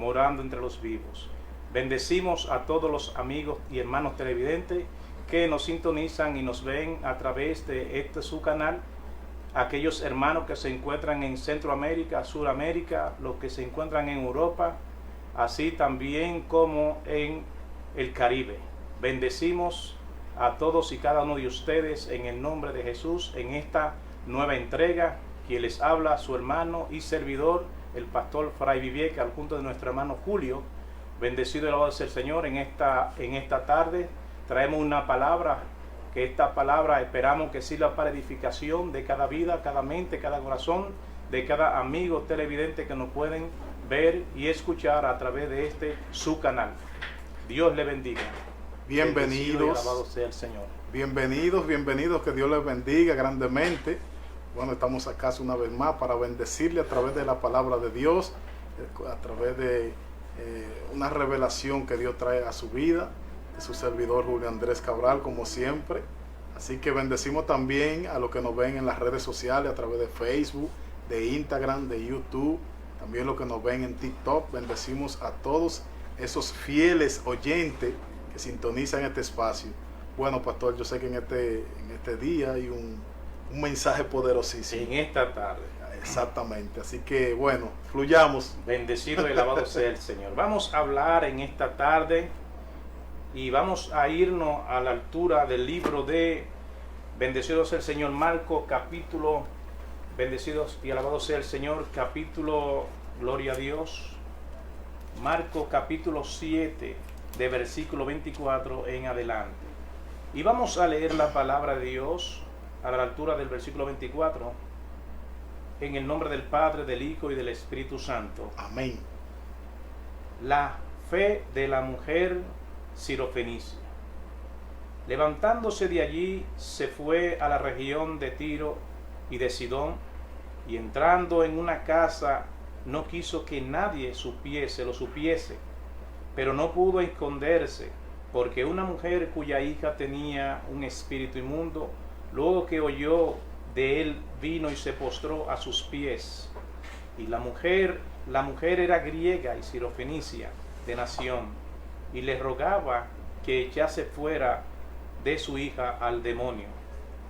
morando entre los vivos. Bendecimos a todos los amigos y hermanos televidentes que nos sintonizan y nos ven a través de su canal, aquellos hermanos que se encuentran en Centroamérica, Suramérica, los que se encuentran en Europa, así también como en el Caribe. Bendecimos a todos y cada uno de ustedes en el nombre de Jesús en esta nueva entrega. Quien les habla, su hermano y servidor, el pastor Fray Vivieca, al junto de nuestro hermano Julio. Bendecido y alabado sea el Señor. En esta tarde traemos una palabra, que esta palabra esperamos que sirva para edificación de cada vida, cada mente, cada corazón, de cada amigo televidente que nos pueden ver y escuchar a través de su canal. Dios le bendiga. Bienvenidos. Y alabado sea el Señor. Bienvenidos, que Dios les bendiga grandemente. Bueno, estamos acá una vez más para bendecirle a través de la palabra de Dios, a través de una revelación que Dios trae a su vida, de su servidor Julio Andrés Cabral, como siempre. Así que bendecimos también a los que nos ven en las redes sociales, a través de Facebook, de Instagram, de YouTube, también los que nos ven en TikTok. Bendecimos a todos esos fieles oyentes que sintonizan este espacio. Bueno, pastor, yo sé que en este día hay un mensaje poderosísimo. En esta tarde. Exactamente. Así que, bueno, fluyamos. Bendecido y alabado sea el Señor. Vamos a hablar en esta tarde y vamos a irnos a la altura del libro de Bendecido sea el Señor, Marcos capítulo, bendecidos y alabado sea el Señor, capítulo, gloria a Dios, Marcos capítulo 7, de versículo 24 en adelante. Y vamos a leer la palabra de Dios a la altura del versículo 24, en el nombre del Padre, del Hijo y del Espíritu Santo. Amén. La fe de la mujer sirofenicia. Levantándose de allí, se fue a la región de Tiro y de Sidón, y entrando en una casa, no quiso que nadie lo supiese, pero no pudo esconderse, porque una mujer cuya hija tenía un espíritu inmundo, luego que oyó de él, vino y se postró a sus pies. Y la mujer era griega y sirofenicia de nación, y le rogaba que echase fuera de su hija al demonio.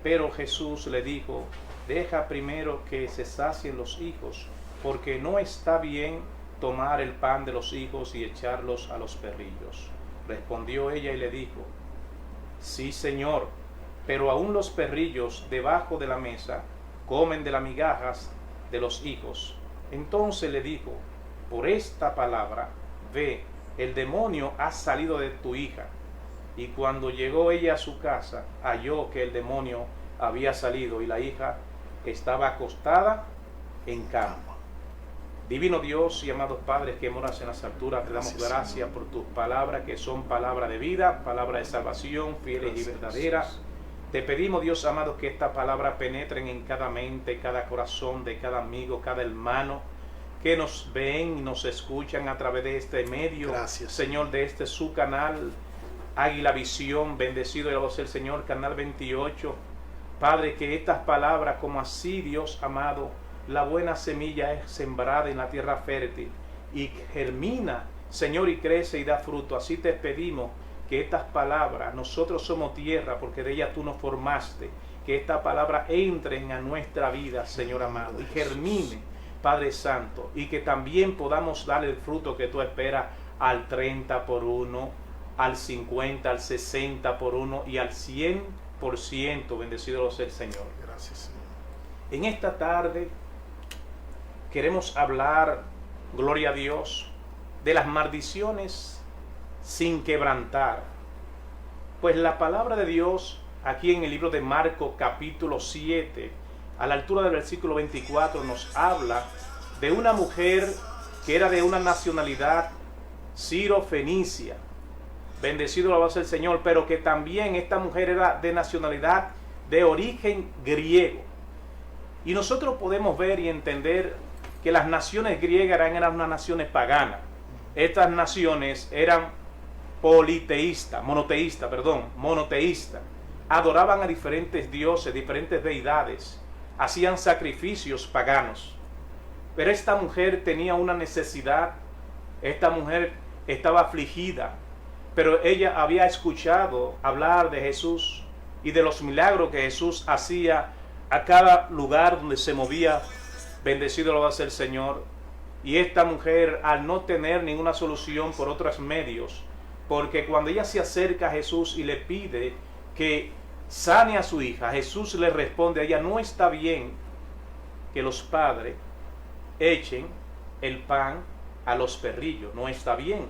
Pero Jesús le dijo: deja primero que se sacien los hijos, porque no está bien tomar el pan de los hijos y echarlos a los perrillos. Respondió ella y le dijo: sí, Señor, pero aún los perrillos debajo de la mesa comen de las migajas de los hijos. Entonces le dijo: por esta palabra, ve, el demonio ha salido de tu hija. Y cuando llegó ella a su casa, halló que el demonio había salido y la hija estaba acostada en cama. Divino Dios y amados padres que moras en las alturas, te damos gracias por tus palabras, que son palabras de vida, palabras de salvación, fieles y verdaderas. Te pedimos, Dios amado, que estas palabras penetren en cada mente, cada corazón de cada amigo, cada hermano que nos ven y nos escuchan a través de este medio. Gracias, Señor, de su canal Águila Visión. Bendecido y alabado sea el Señor, canal 28. Padre, que estas palabras, como así, Dios amado, la buena semilla es sembrada en la tierra fértil y germina, Señor, y crece y da fruto. Así te pedimos que estas palabras, nosotros somos tierra porque de ella tú nos formaste, que estas palabras entren a nuestra vida, Señor amado, y germine, Padre Santo, y que también podamos dar el fruto que tú esperas al 30 por 1, al 50, al 60 por 1 y al 100%. Bendecido sea el Señor. Gracias, Señor. En esta tarde queremos hablar, gloria a Dios, de las maldiciones sin quebrantar. Pues la palabra de Dios, aquí en el libro de Marcos capítulo 7, a la altura del versículo 24, nos habla de una mujer que era de una nacionalidad sirofenicia. Bendecido la voz del Señor, pero que también esta mujer era de nacionalidad de origen griego. Y nosotros podemos ver y entender que las naciones griegas eran unas naciones paganas. Estas naciones eran monoteístas. Adoraban a diferentes dioses, diferentes deidades. Hacían sacrificios paganos. Pero esta mujer tenía una necesidad Esta mujer estaba afligida, pero ella había escuchado hablar de Jesús y de los milagros que Jesús hacía a cada lugar donde se movía. Bendecido lo va a ser el Señor. Y esta mujer, al no tener ninguna solución por otros medios, porque cuando ella se acerca a Jesús y le pide que sane a su hija, Jesús le responde a ella: no está bien que los padres echen el pan a los perrillos, no está bien.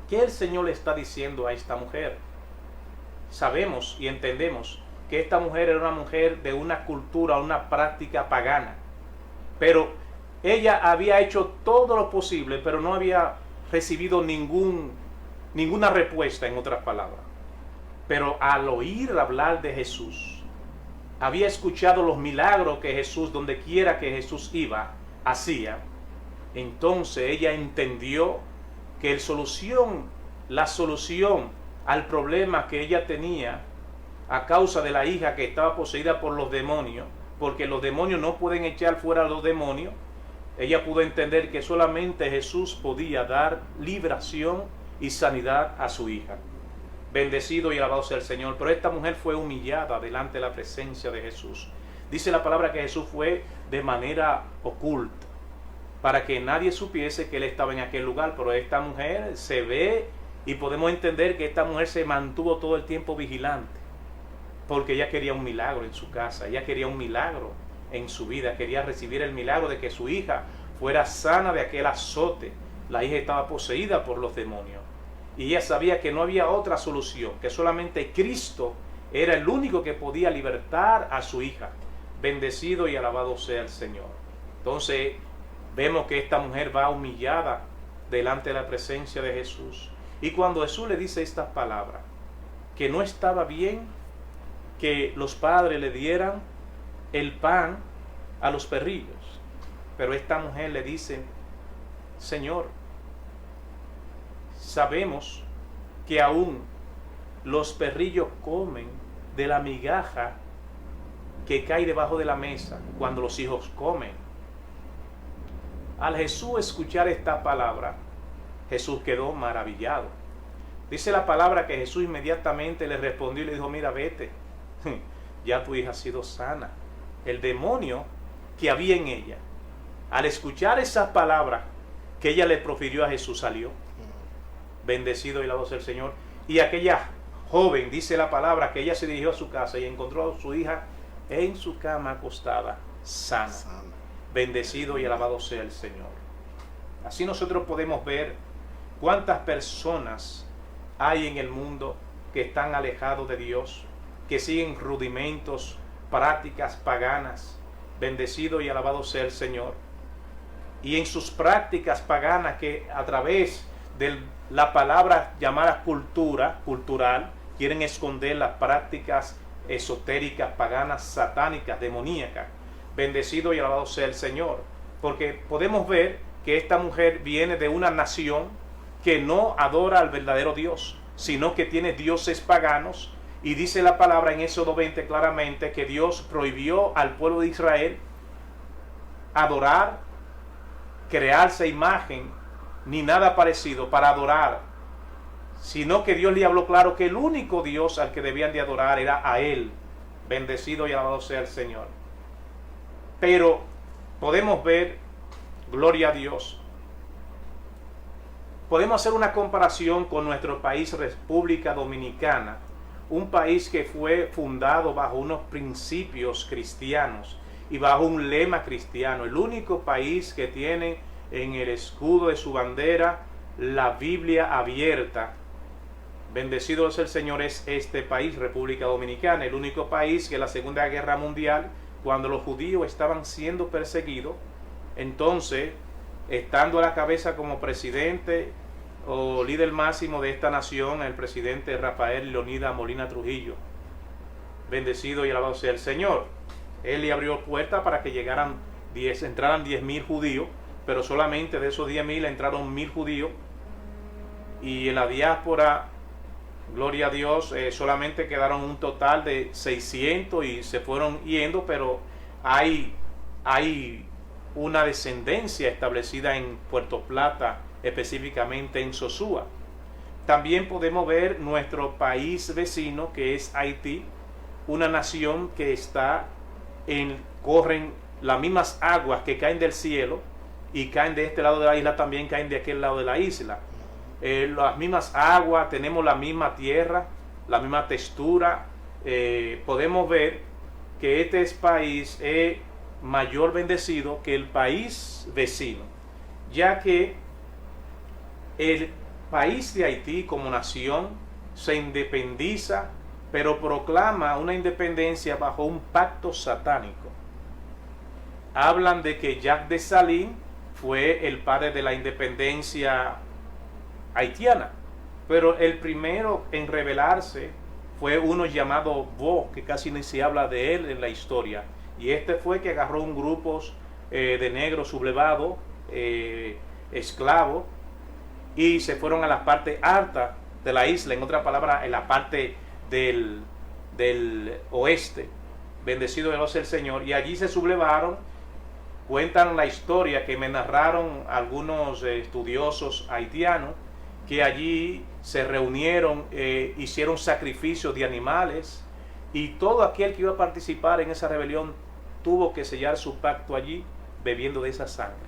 ¿Qué el Señor le está diciendo a esta mujer? Sabemos y entendemos que esta mujer era una mujer de una cultura, una práctica pagana, pero ella había hecho todo lo posible, pero no había recibido ninguna respuesta, en otras palabras. Pero al oír hablar de Jesús, había escuchado los milagros que Jesús, donde quiera que Jesús iba, hacía. Entonces ella entendió que la solución al problema que ella tenía a causa de la hija que estaba poseída por los demonios, porque los demonios no pueden echar fuera a los demonios, ella pudo entender que solamente Jesús podía dar liberación y sanidad a su hija. Bendecido y alabado sea el Señor. Pero esta mujer fue humillada delante de la presencia de Jesús. Dice la palabra que Jesús fue de manera oculta, para que nadie supiese que él estaba en aquel lugar. Pero esta mujer se ve, y podemos entender que esta mujer se mantuvo todo el tiempo vigilante, porque ella quería un milagro en su casa, ella quería un milagro en su vida, quería recibir el milagro de que su hija fuera sana de aquel azote. La hija estaba poseída por los demonios y ella sabía que no había otra solución, que solamente Cristo era el único que podía libertar a su hija. Bendecido y alabado sea el Señor. Entonces vemos que esta mujer va humillada delante de la presencia de Jesús, y cuando Jesús le dice estas palabras, que no estaba bien que los padres le dieran el pan a los perrillos, pero esta mujer le dice: Señor, sabemos que aún los perrillos comen de la migaja que cae debajo de la mesa cuando los hijos comen. Al Jesús escuchar esta palabra, Jesús quedó maravillado. Dice la palabra que Jesús inmediatamente le respondió y le dijo: mira, vete, ya tu hija ha sido sana. El demonio que había en ella, al escuchar esas palabras que ella le profirió a Jesús, salió. Bendecido y alabado sea el Señor. Y aquella joven, dice la palabra, que ella se dirigió a su casa y encontró a su hija en su cama acostada, sana. Bendecido y alabado sea el Señor. Así nosotros podemos ver cuántas personas hay en el mundo que están alejados de Dios, que siguen rudimentos, prácticas paganas. Bendecido y alabado sea el Señor. Y en sus prácticas paganas, que a través de la palabra llamada cultural, quieren esconder las prácticas esotéricas, paganas, satánicas, demoníacas. Bendecido y alabado sea el Señor. Porque podemos ver que esta mujer viene de una nación que no adora al verdadero Dios, sino que tiene dioses paganos. Y dice la palabra en Éxodo 20 claramente que Dios prohibió al pueblo de Israel adorar, crearse imagen, ni nada parecido para adorar, sino que Dios le habló claro que el único Dios al que debían de adorar era a Él. Bendecido y alabado sea el Señor. Pero podemos ver, gloria a Dios, podemos hacer una comparación con nuestro país, República Dominicana, un país que fue fundado bajo unos principios cristianos y bajo un lema cristiano. El único país que tiene en el escudo de su bandera la Biblia abierta. Bendecido es el Señor, es este país, República Dominicana, el único país que en la Segunda Guerra Mundial, cuando los judíos estaban siendo perseguidos, entonces, estando a la cabeza como presidente o líder máximo de esta nación, el presidente Rafael Leonidas Molina Trujillo. Bendecido y alabado sea el Señor. Él le abrió puertas para que entraran 10.000 judíos, pero solamente de esos 10.000 entraron 1.000 judíos. Y en la diáspora, gloria a Dios, solamente quedaron un total de 600 y se fueron yendo, pero hay una descendencia establecida en Puerto Plata, específicamente en Sosúa. También podemos ver nuestro país vecino, que es Haití, una nación que corren las mismas aguas que caen del cielo y caen de este lado de la isla, también caen de aquel lado de la isla. Las mismas aguas, tenemos la misma tierra, la misma textura. Podemos ver que este país es mayor bendecido que el país vecino, ya que el país de Haití como nación se independiza, pero proclama una independencia bajo un pacto satánico. Hablan de que Jacques Dessalines fue el padre de la independencia haitiana, pero el primero en rebelarse fue uno llamado Bo, que casi ni se habla de él en la historia, y este fue que agarró un grupo de negros sublevados, esclavos, y se fueron a la parte alta de la isla, en otra palabra, en la parte del oeste. Bendecido es el Señor. Y allí se sublevaron. Cuentan la historia que me narraron algunos estudiosos haitianos, que allí se reunieron, hicieron sacrificios de animales, y todo aquel que iba a participar en esa rebelión tuvo que sellar su pacto allí, bebiendo de esa sangre.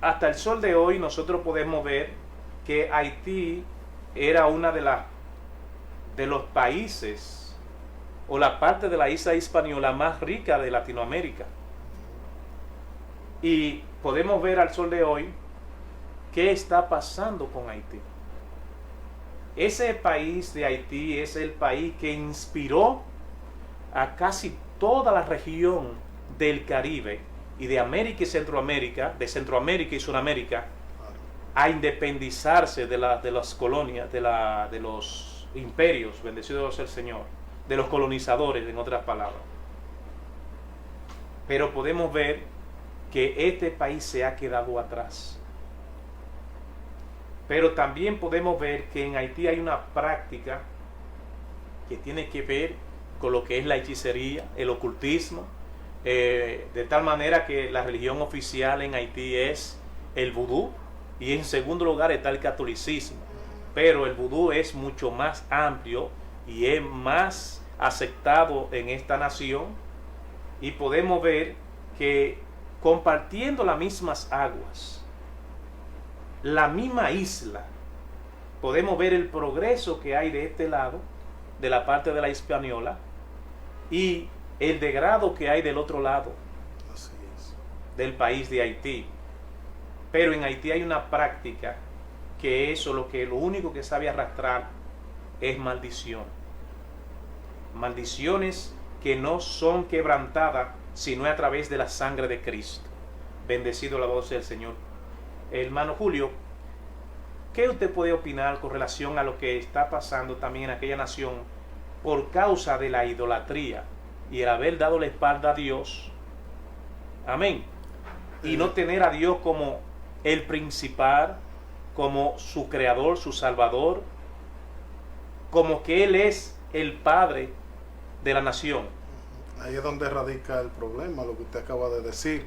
Hasta el sol de hoy nosotros podemos ver que Haití era una de los países o la parte de la isla hispaniola más rica de Latinoamérica. Y podemos ver al sol de hoy qué está pasando con Haití. Ese país de Haití es el país que inspiró a casi toda la región del Caribe y de América y Centroamérica, de Centroamérica y Sudamérica, a independizarse de las colonias, de los imperios, bendecido sea el Señor, de los colonizadores, en otras palabras. Pero podemos ver que este país se ha quedado atrás. Pero también podemos ver que en Haití hay una práctica que tiene que ver con lo que es la hechicería, el ocultismo, de tal manera que la religión oficial en Haití es el vudú, y en segundo lugar está el catolicismo. Pero el vudú es mucho más amplio y es más aceptado en esta nación, y podemos ver que compartiendo las mismas aguas, la misma isla, podemos ver el progreso que hay de este lado, de la parte de la Hispaniola, y el degrado que hay del otro lado. Así es. Del país de Haití. Pero en Haití hay una práctica que lo único que sabe arrastrar es maldición. Maldiciones que no son quebrantadas sino a través de la sangre de Cristo. Bendecido la voz del Señor. Hermano Julio, ¿qué usted puede opinar con relación a lo que está pasando también en aquella nación por causa de la idolatría y el haber dado la espalda a Dios? Amén. Y no tener a Dios como el principal, como su creador, su salvador, como que Él es el Padre de la nación. Ahí es donde radica el problema, lo que usted acaba de decir,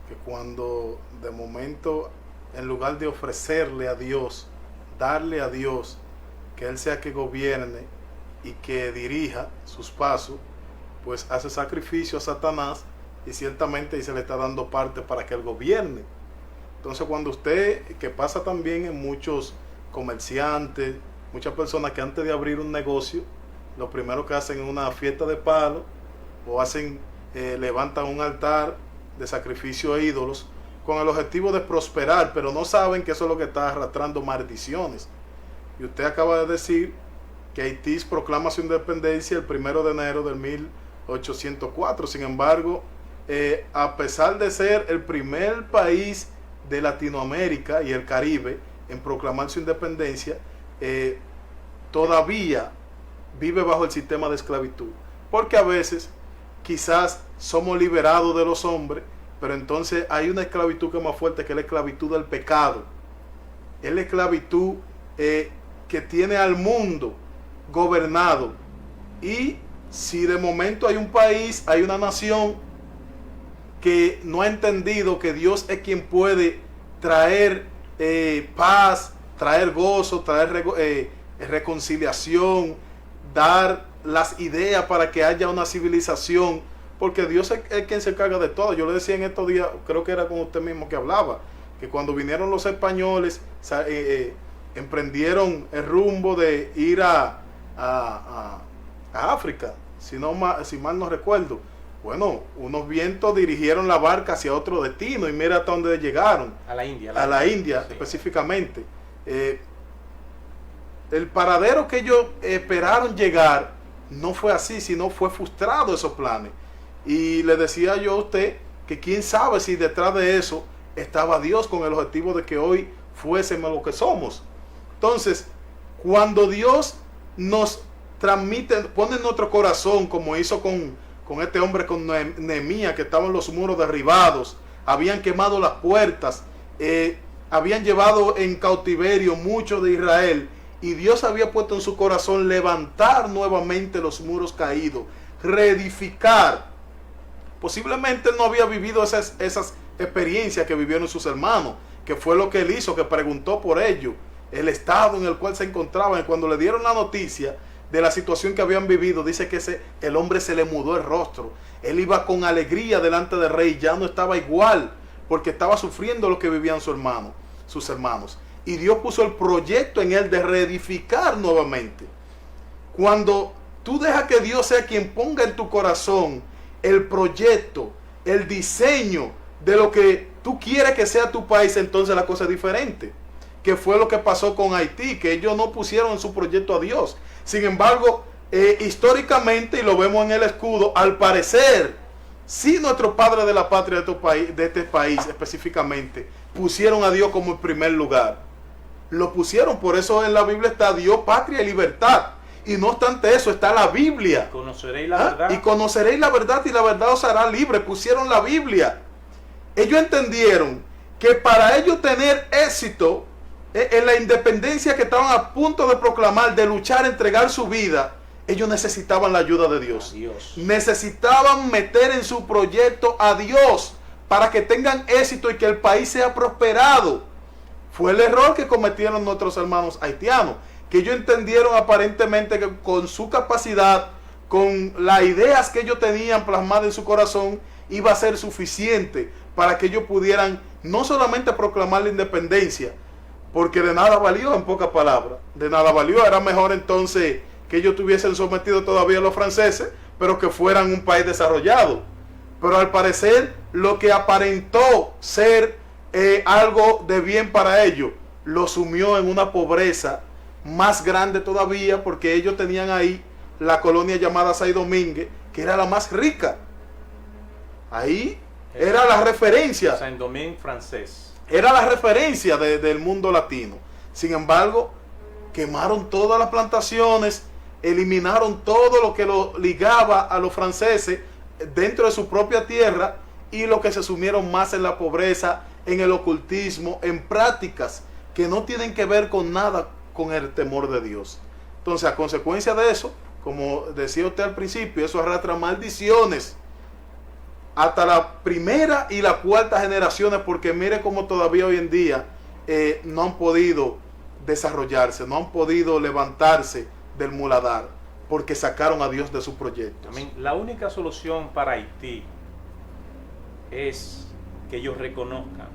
que cuando de momento, en lugar de ofrecerle a Dios, darle a Dios, que Él sea que gobierne y que dirija sus pasos, pues hace sacrificio a Satanás, y ciertamente ahí se le está dando parte para que Él gobierne. Entonces cuando que pasa también en muchos comerciantes, muchas personas que antes de abrir un negocio, lo primero que hacen es una fiesta de palo, o levantan un altar de sacrificio a ídolos, con el objetivo de prosperar, pero no saben que eso es lo que está arrastrando maldiciones. Y usted acaba de decir que Haití proclama su independencia el 1 de enero del 1804. Sin embargo, a pesar de ser el primer país de Latinoamérica y el Caribe en proclamar su independencia, todavía vive bajo el sistema de esclavitud. Porque a veces quizás somos liberados de los hombres, pero entonces hay una esclavitud que es más fuerte, que es la esclavitud del pecado. Es la esclavitud que tiene al mundo gobernado. Y si de momento hay un país, hay una nación que no ha entendido que Dios es quien puede traer paz, traer gozo, traer reconciliación, dar las ideas para que haya una civilización, porque Dios es quien se encarga de todo. Yo le decía en estos días, creo que era con usted mismo que hablaba, que cuando vinieron los españoles, emprendieron el rumbo de ir a África, si mal no recuerdo. Bueno, unos vientos dirigieron la barca hacia otro destino y mira hasta dónde llegaron. A la India. A la India, sí, específicamente. El paradero que ellos esperaron llegar no fue así, sino fue frustrado esos planes. Y le decía yo a usted que quién sabe si detrás de eso estaba Dios con el objetivo de que hoy fuésemos lo que somos. Entonces, cuando Dios nos transmite, pone en nuestro corazón, como hizo con este hombre, con Nehemías, que estaban los muros derribados, habían quemado las puertas, habían llevado en cautiverio mucho de Israel, y Dios había puesto en su corazón levantar nuevamente los muros caídos, reedificar. Posiblemente él no había vivido esas experiencias que vivieron sus hermanos, que fue lo que él hizo, que preguntó por ello, el estado en el cual se encontraban. Y cuando le dieron la noticia de la situación que habían vivido, dice que el hombre se le mudó el rostro. Él iba con alegría delante del rey, ya no estaba igual, porque estaba sufriendo lo que vivían sus hermanos. Y Dios puso el proyecto en él de reedificar nuevamente. Cuando tú dejas que Dios sea quien ponga en tu corazón el proyecto, el diseño de lo que tú quieres que sea tu país, entonces la cosa es diferente. Que fue lo que pasó con Haití, que ellos no pusieron en su proyecto a Dios. Sin embargo, históricamente, y lo vemos en el escudo, al parecer, sí, nuestros padres de la patria de este país específicamente, pusieron a Dios como el primer lugar. Lo pusieron, por eso en la Biblia está Dios, patria y libertad. Y no obstante eso, está la Biblia. Conoceréis la verdad. Y conoceréis la verdad y la verdad os hará libre. Pusieron la Biblia. Ellos entendieron que para ellos tener éxito en la independencia que estaban a punto de proclamar, de luchar, entregar su vida, ellos necesitaban la ayuda de Dios. Necesitaban meter en su proyecto a Dios para que tengan éxito y que el país sea prosperado. Fue el error que cometieron nuestros hermanos haitianos, que ellos entendieron aparentemente que con su capacidad, con las ideas que ellos tenían plasmadas en su corazón, iba a ser suficiente para que ellos pudieran no solamente proclamar la independencia, porque de nada valió, en pocas palabras, de nada valió. Era mejor entonces que ellos estuviesen sometidos todavía a los franceses, pero que fueran un país desarrollado. Pero al parecer, lo que aparentó ser algo de bien para ellos, lo sumió en una pobreza más grande todavía, porque ellos tenían ahí la colonia llamada Saint-Domingue, que era la más rica. Ahí era la referencia. Saint-Domingue francés. Era la referencia del mundo latino. Sin embargo, quemaron todas las plantaciones, eliminaron todo lo que lo ligaba a los franceses dentro de su propia tierra, y lo que se sumieron más en la pobreza, en el ocultismo, en prácticas que no tienen que ver con nada con el temor de Dios. Entonces, a consecuencia de eso, como decía usted al principio, eso arrastra maldiciones hasta la primera y la cuarta generaciones, porque mire cómo todavía hoy en día no han podido desarrollarse, no han podido levantarse del muladar, porque sacaron a Dios de sus proyectos. Amén. La única solución para Haití es que ellos reconozcan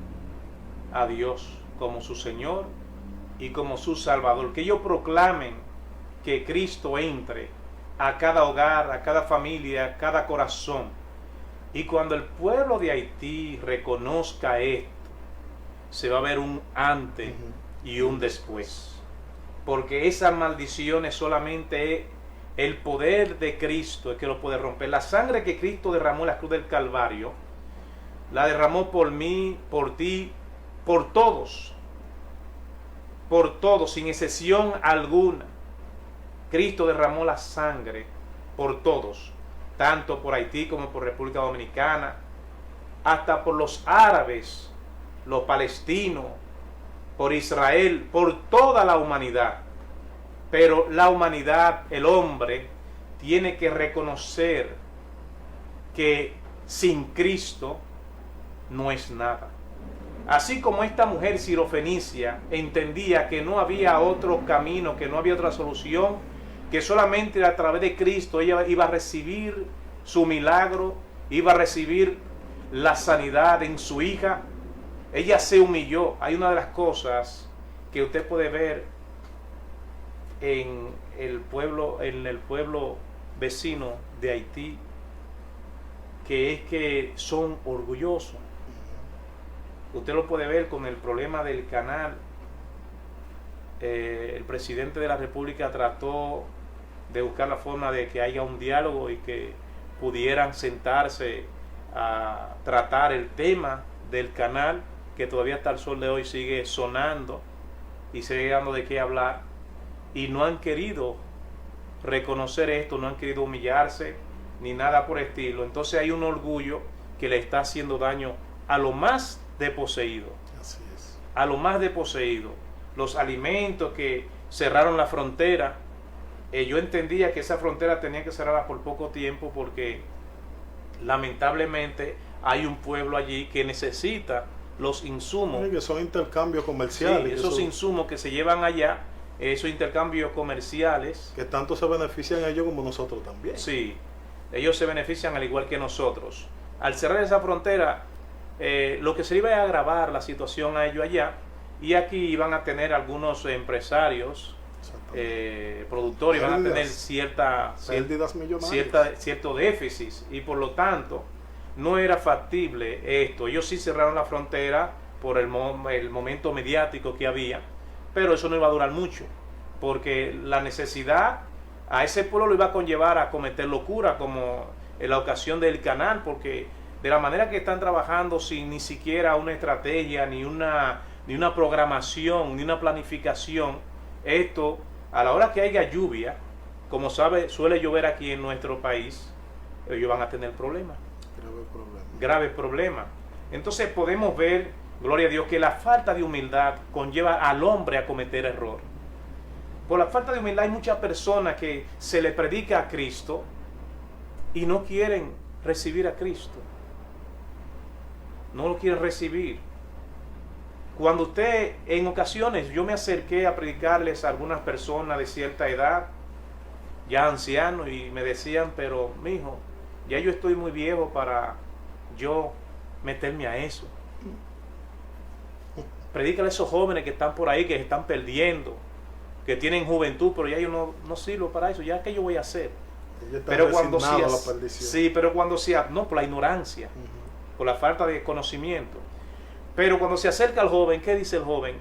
a Dios como su Señor y como su Salvador, que ellos proclamen que Cristo entre a cada hogar, a cada familia, a cada corazón. Y cuando el pueblo de Haití reconozca esto, se va a ver un antes y un después. Porque esas maldiciones solamente es el poder de Cristo el que lo puede romper. La sangre que Cristo derramó en la cruz del Calvario, la derramó por mí, por ti, por todos, sin excepción alguna. Cristo derramó la sangre por todos, tanto por Haití como por República Dominicana, hasta por los árabes, los palestinos, por Israel, por toda la humanidad. Pero la humanidad, el hombre, tiene que reconocer que sin Cristo no es nada. Así como esta mujer sirofenicia entendía que no había otro camino, que no había otra solución, que solamente a través de Cristo ella iba a recibir su milagro, iba a recibir la sanidad en su hija, ella se humilló. Hay una de las cosas que usted puede ver en el pueblo vecino de Haití, que es que son orgullosos. Usted lo puede ver con el problema del canal. El presidente de la República trató de buscar la forma de que haya un diálogo y que pudieran sentarse a tratar el tema del canal, que todavía hasta el sol de hoy sigue sonando y sigue dando de qué hablar, y no han querido reconocer esto, no han querido humillarse ni nada por el estilo. Entonces hay un orgullo que le está haciendo daño a lo más desposeído. Así es. A lo más desposeído. Los alimentos que cerraron la frontera, yo entendía que esa frontera tenía que cerrarla por poco tiempo porque lamentablemente hay un pueblo allí que necesita los insumos. Sí, que son intercambios comerciales. Sí, esos insumos que se llevan allá, esos intercambios comerciales. Que tanto se benefician ellos como nosotros también. Sí, ellos se benefician al igual que nosotros. Al cerrar esa frontera, lo que se iba a agravar la situación a ellos allá, y aquí iban a tener algunos empresarios, productores, iban a tener pérdidas millonarias, cierto déficit, y por lo tanto no era factible esto. Ellos sí cerraron la frontera por el momento mediático que había, pero eso no iba a durar mucho, porque la necesidad a ese pueblo lo iba a conllevar a cometer locura, como en la ocasión del canal, porque de la manera que están trabajando sin ni siquiera una estrategia, ni una programación, ni una planificación, esto, a la hora que haya lluvia, como sabe, suele llover aquí en nuestro país, ellos van a tener problemas. Graves problemas. Entonces podemos ver, gloria a Dios, que la falta de humildad conlleva al hombre a cometer error. Por la falta de humildad hay muchas personas que se les predica a Cristo y no quieren recibir a Cristo. No lo quieren recibir. Cuando usted, en ocasiones, yo me acerqué a predicarles a algunas personas de cierta edad, ya ancianos, y me decían, pero mijo, ya yo estoy muy viejo para yo meterme a eso. Predícale a esos jóvenes que están por ahí, que se están perdiendo, que tienen juventud, pero ya yo no sirvo para eso. Ya, ¿qué yo voy a hacer? Pero cuando no, por la ignorancia, por la falta de conocimiento. Pero cuando se acerca al joven, ¿qué dice el joven?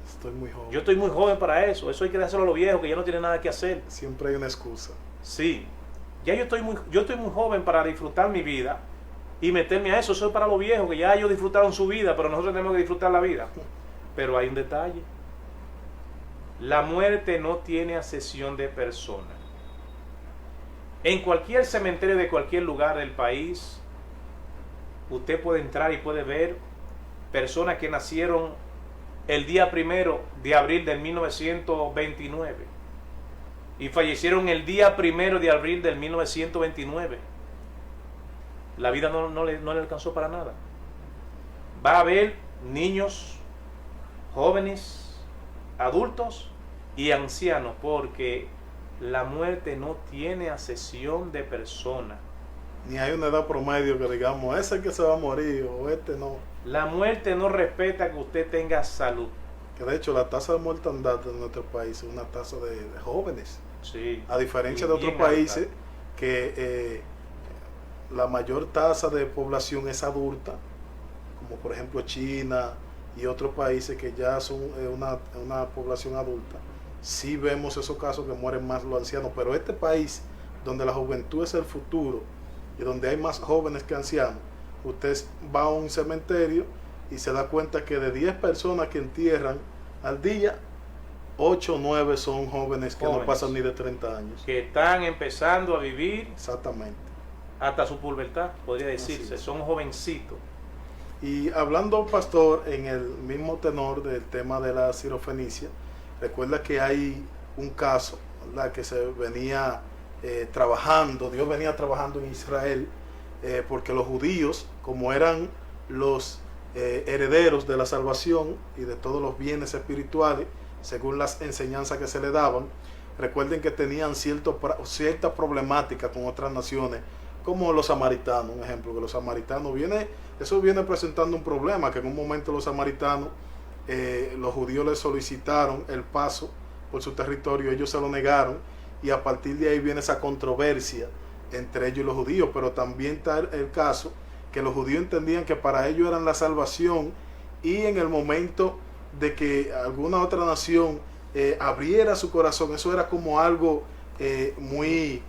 Estoy muy joven. Yo estoy muy joven para eso. Eso hay que dárselo a los viejos, que ya no tienen nada que hacer. Siempre hay una excusa. Sí. Ya yo estoy muy joven para disfrutar mi vida y meterme a eso. Eso es para los viejos, que ya ellos disfrutaron su vida, pero nosotros tenemos que disfrutar la vida. Pero hay un detalle. La muerte no tiene acepción de persona. En cualquier cementerio de cualquier lugar del país, usted puede entrar y puede ver personas que nacieron el día 1 de abril del 1929 y fallecieron el día 1 de abril del 1929. La vida no le alcanzó para nada. Va a haber niños, jóvenes, adultos y ancianos, porque la muerte no tiene acepción de persona. Ni hay una edad promedio que digamos, ese que se va a morir o este no. La muerte no respeta que usted tenga salud. Que de hecho la tasa de mortandad en nuestro país es una tasa de jóvenes. Sí. A diferencia de otros países que la mayor tasa de población es adulta, como por ejemplo China y otros países que ya son una población adulta. Sí vemos esos casos que mueren más los ancianos, pero este país donde la juventud es el futuro y donde hay más jóvenes que ancianos, usted va a un cementerio y se da cuenta que de 10 personas que entierran al día, 8 o 9 son jóvenes que no pasan ni de 30 años. Que están empezando a vivir. Exactamente. Hasta su pubertad, podría decirse. Son jovencitos. Y hablando, pastor, en el mismo tenor del tema de la sirofenicia, recuerda que hay un caso, ¿verdad?, que se venía trabajando, Dios venía trabajando en Israel, porque los judíos, como eran los herederos de la salvación y de todos los bienes espirituales, según las enseñanzas que se le daban. Recuerden que tenían cierta problemática con otras naciones, como los samaritanos, un ejemplo, que los samaritanos eso viene presentando un problema, que en un momento los samaritanos, los judíos les solicitaron el paso por su territorio, ellos se lo negaron, y a partir de ahí viene esa controversia entre ellos y los judíos. Pero también está el caso que los judíos entendían que para ellos eran la salvación, y en el momento de que alguna otra nación abriera su corazón, eso era como algo muy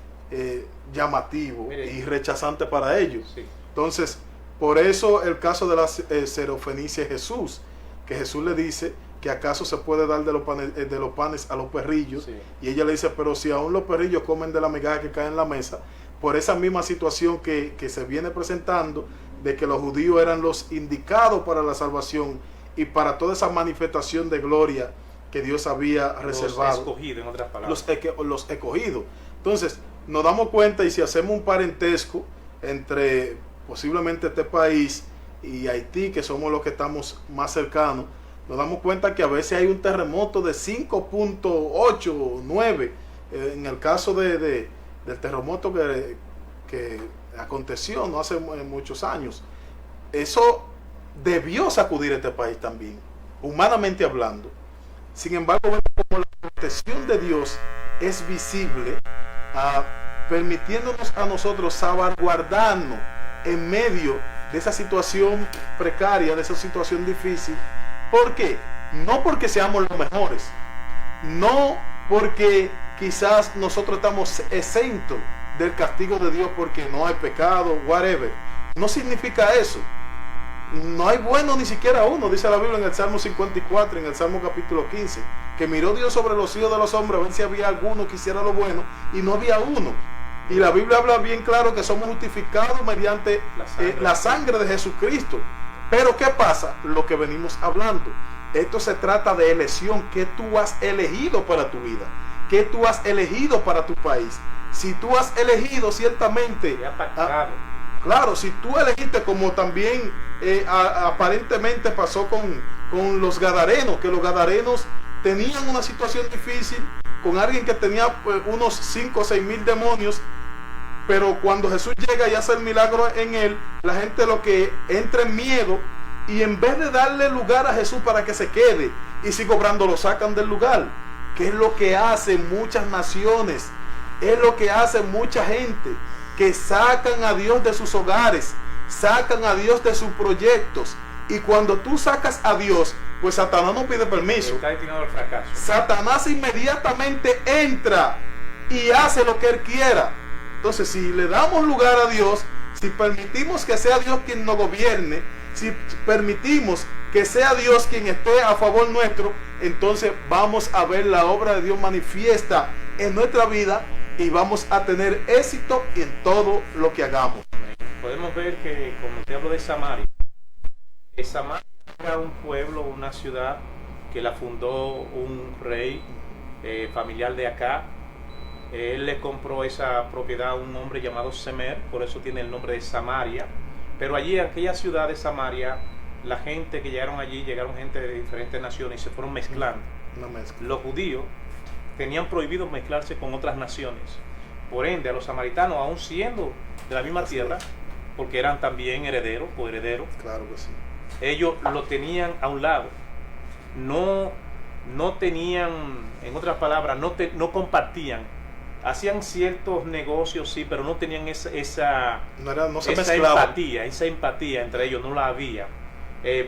llamativo. Mire, y rechazante para ellos. Sí. Entonces, por eso el caso de la Serofenicia de Jesús, que Jesús le dice que acaso se puede dar de los panes a los perrillos. Sí. Y ella le dice, pero si aún los perrillos comen de la migaja que cae en la mesa, por esa misma situación que se viene presentando, de que los judíos eran los indicados para la salvación y para toda esa manifestación de gloria que Dios había reservado. Los escogidos, en otras palabras. Los escogidos. Entonces, nos damos cuenta, y si hacemos un parentesco entre posiblemente este país y Haití, que somos los que estamos más cercanos, nos damos cuenta que a veces hay un terremoto de 5.8 o 9. En el caso del terremoto que aconteció no hace muchos años, eso debió sacudir este país también, humanamente hablando. Sin embargo, como la protección de Dios es visible, permitiéndonos a nosotros salvaguardarnos en medio de esa situación precaria, de esa situación difícil. ¿Por qué? No porque seamos los mejores, no porque quizás nosotros estamos exentos del castigo de Dios porque no hay pecado, whatever. No significa eso. No hay bueno ni siquiera uno, dice la Biblia en el Salmo 54, en el Salmo capítulo 15, que miró Dios sobre los hijos de los hombres a ver si había alguno que hiciera lo bueno, y no había uno. Y la Biblia habla bien claro que somos justificados mediante la sangre de Jesucristo. Pero ¿qué pasa? Lo que venimos hablando. Esto se trata de elección. ¿Qué tú has elegido para tu vida? ¿Qué tú has elegido para tu país? Si tú has elegido ciertamente... Claro, si tú elegiste, como también aparentemente pasó con los gadarenos, que los gadarenos tenían una situación difícil con alguien que tenía unos 5 o 6 mil demonios, pero cuando Jesús llega y hace el milagro en él, la gente lo que entra en miedo, y en vez de darle lugar a Jesús para que se quede y siga obrando, lo sacan del lugar, que es lo que hacen muchas naciones, es lo que hace mucha gente, que sacan a Dios de sus hogares, sacan a Dios de sus proyectos. Y cuando tú sacas a Dios, pues Satanás no pide permiso. Está destinado al fracaso. Satanás inmediatamente entra y hace lo que él quiera. Entonces, si le damos lugar a Dios, si permitimos que sea Dios quien nos gobierne, si permitimos que sea Dios quien esté a favor nuestro, entonces vamos a ver la obra de Dios manifiesta en nuestra vida, y vamos a tener éxito en todo lo que hagamos. Podemos ver que, como te hablo de Samaria, Samaria era un pueblo, una ciudad que la fundó un rey familiar de acá. Él le compró esa propiedad a un hombre llamado Semer, por eso tiene el nombre de Samaria. Pero allí, en aquella ciudad de Samaria, la gente que llegaron allí, llegaron gente de diferentes naciones y se fueron mezclando. Los judíos tenían prohibido mezclarse con otras naciones. Por ende, a los samaritanos, aún siendo de la misma tierra, porque eran también herederos, claro que sí, ellos lo tenían a un lado. No tenían, en otras palabras, no compartían. Hacían ciertos negocios, sí, pero no tenían esa empatía entre ellos, no la había.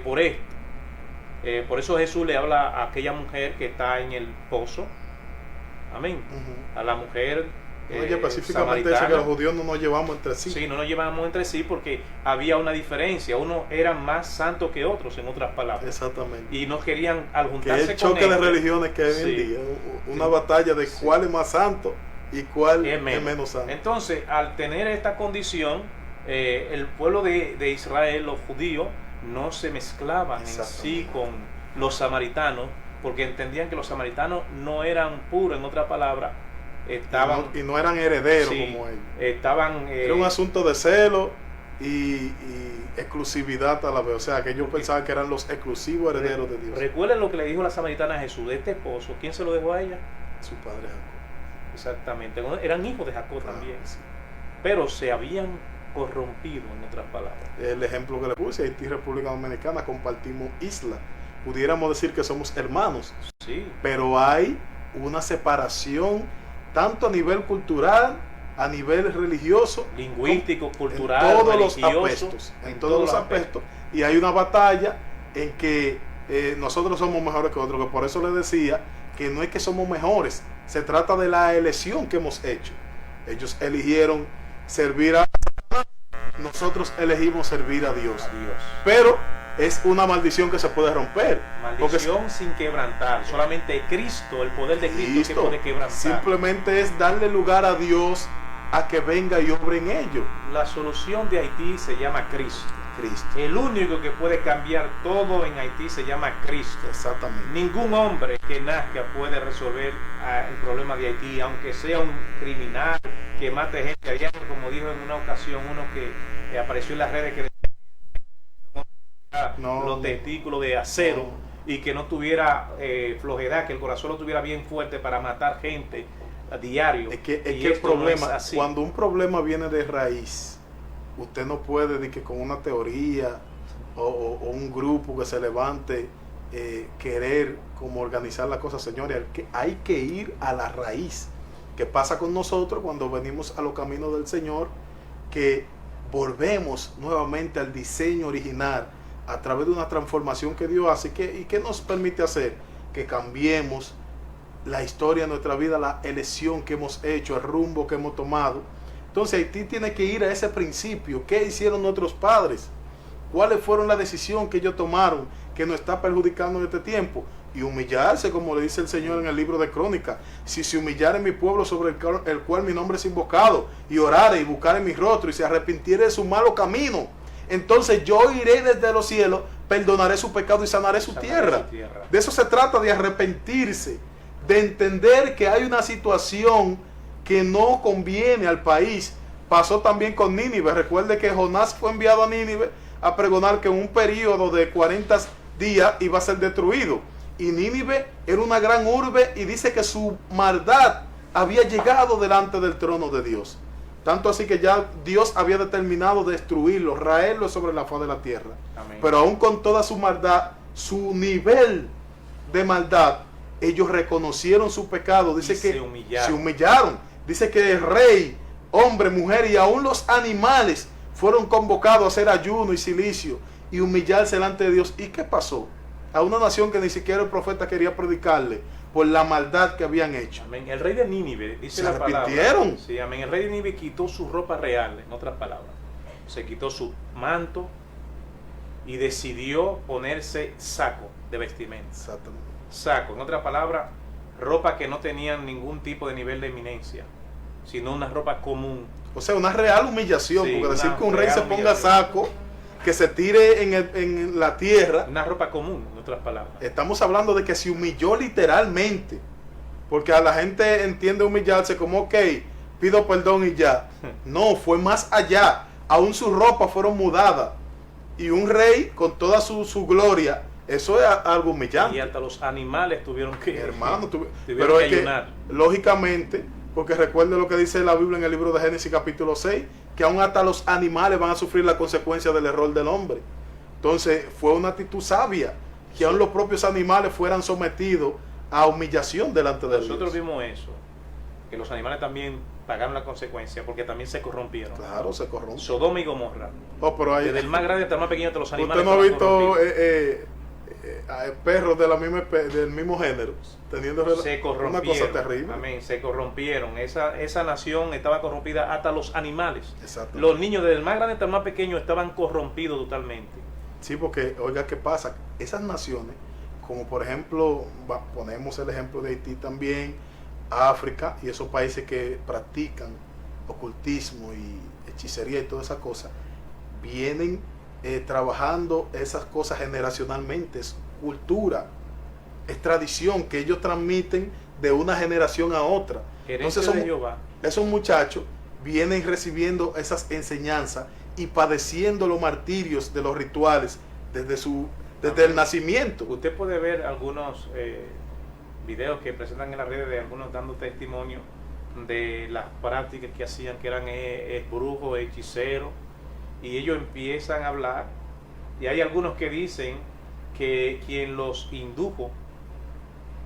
Por eso Jesús le habla a aquella mujer que está en el pozo. Amén. A la mujer específicamente dice que los judíos no nos llevamos entre sí. Sí, no nos llevamos entre sí porque había una diferencia. Unos eran más santos que otros, en otras palabras. Exactamente. Y no querían, al juntarse que el choque de religiones que hay hoy en día, una batalla de cuál es más santo y cuál es menos santo. Entonces, al tener esta condición, el pueblo de Israel, los judíos, no se mezclaban en sí con los samaritanos, porque entendían que los samaritanos no eran puros, en otra palabra, y no eran herederos como ellos. Estaban, era un asunto de celo y exclusividad a la vez. O sea, que ellos pensaban que eran los exclusivos herederos de Dios. Recuerden lo que le dijo la samaritana a Jesús de este esposo. ¿Quién se lo dejó a ella? Su padre Jacob. Exactamente. Eran hijos de Jacob también. Sí. Pero se habían corrompido, en otras palabras. El ejemplo que le puse, Haití y República Dominicana compartimos isla. Pudiéramos decir que somos hermanos. Sí. Pero hay una separación tanto a nivel cultural, a nivel religioso, Lingüístico, cultural, en todos religioso, los aspectos, en todos los aspectos. Y hay una batalla en que nosotros somos mejores que otros, que por eso les decía que no es que somos mejores, se trata de la elección que hemos hecho. Ellos eligieron servir a nosotros elegimos servir a Dios. Pero es una maldición que se puede romper. Maldición sin quebrantar. Solamente Cristo, el poder de Cristo que puede quebrantar. Simplemente es darle lugar a Dios a que venga y obre en ello. La solución de Haití se llama Cristo. Cristo. El único que puede cambiar todo en Haití se llama Cristo. Exactamente. Ningún hombre que nazca puede resolver el problema de Haití, aunque sea un criminal que mate gente allá, como dijo en una ocasión uno que apareció en las redes que los testículos de acero y que no tuviera flojedad, que el corazón lo tuviera bien fuerte para matar gente a diario. Es que el problema, no es cuando un problema viene de raíz, usted no puede de que con una teoría o un grupo que se levante querer como organizar la cosa. Señores, hay que ir a la raíz. ¿Qué pasa con nosotros cuando venimos a los caminos del Señor? Que volvemos nuevamente al diseño original a través de una transformación que Dios hace. ¿Y qué nos permite hacer? Que cambiemos la historia de nuestra vida, la elección que hemos hecho, el rumbo que hemos tomado. Entonces Haití tiene que ir a ese principio. ¿Qué hicieron nuestros padres? ¿Cuáles fueron las decisiones que ellos tomaron que nos está perjudicando en este tiempo? Y humillarse, como le dice el Señor en el libro de Crónicas. Si se humillare mi pueblo sobre el cual mi nombre es invocado, y orare y buscare mi rostro, y se arrepintiere de su malo camino, entonces yo iré desde los cielos, perdonaré su pecado y sanaré su tierra. De eso se trata, de arrepentirse, de entender que hay una situación que no conviene al país. Pasó también con Nínive. Recuerde que Jonás fue enviado a Nínive a pregonar que en un periodo de 40 días iba a ser destruido. Y Nínive era una gran urbe y dice que su maldad había llegado delante del trono de Dios. Tanto así que ya Dios había determinado destruirlo, raerlo sobre la faz de la tierra. Amén. Pero aún con toda su maldad, su nivel de maldad, ellos reconocieron su pecado. Dice que se humillaron. Dice que el rey, hombre, mujer y aún los animales fueron convocados a hacer ayuno y silicio y humillarse delante de Dios. ¿Y qué pasó? A una nación que ni siquiera el profeta quería predicarle por la maldad que habían hecho. Amén. El rey de Nínive, dice la palabra. Se arrepintieron. Sí, amén. El rey de Nínive quitó su ropa real, en otras palabras. Se quitó su manto y decidió ponerse saco de vestimenta. Exactamente. Saco, en otras palabras, ropa que no tenían ningún tipo de nivel de eminencia, sino una ropa común. O sea, una real humillación, sí, porque decir que un rey se ponga saco, que se tire en la tierra. Una ropa común, en otras palabras. Estamos hablando de que se humilló literalmente, porque a la gente entiende humillarse como, ok, pido perdón y ya. No, fue más allá. Aún sus ropas fueron mudadas. Y un rey con toda su gloria, eso es algo humillante. Y hasta los animales tuvieron que, hermano, pero que ayunar. Lógicamente, porque recuerde lo que dice la Biblia en el libro de Génesis capítulo 6, que aún hasta los animales van a sufrir la consecuencia del error del hombre. Entonces fue una actitud sabia, que aún los propios animales fueran sometidos a humillación delante de Dios. Nosotros vimos eso, que los animales también pagaron la consecuencia, porque también se corrompieron. Claro, se corrompen. Sodoma y Gomorra. Oh, pero desde el más grande hasta el más pequeño de los animales. ¿Usted no ha visto perros del mismo género teniendo una cosa terrible? Amén, se corrompieron. Esa nación estaba corrompida hasta los animales. Exacto. Los niños desde el más grande hasta el más pequeño estaban corrompidos totalmente. Sí, porque oiga qué pasa, esas naciones, como por ejemplo, ponemos el ejemplo de Haití también, África y esos países que practican ocultismo y hechicería y todas esas cosas, vienen trabajando esas cosas generacionalmente. Es cultura, es tradición que ellos transmiten de una generación a otra. Entonces esos muchachos vienen recibiendo esas enseñanzas y padeciendo los martirios de los rituales desde el nacimiento. Usted puede ver algunos videos que presentan en las redes de algunos dando testimonio de las prácticas que hacían, que eran brujos, hechiceros, y ellos empiezan a hablar, y hay algunos que dicen que quien los indujo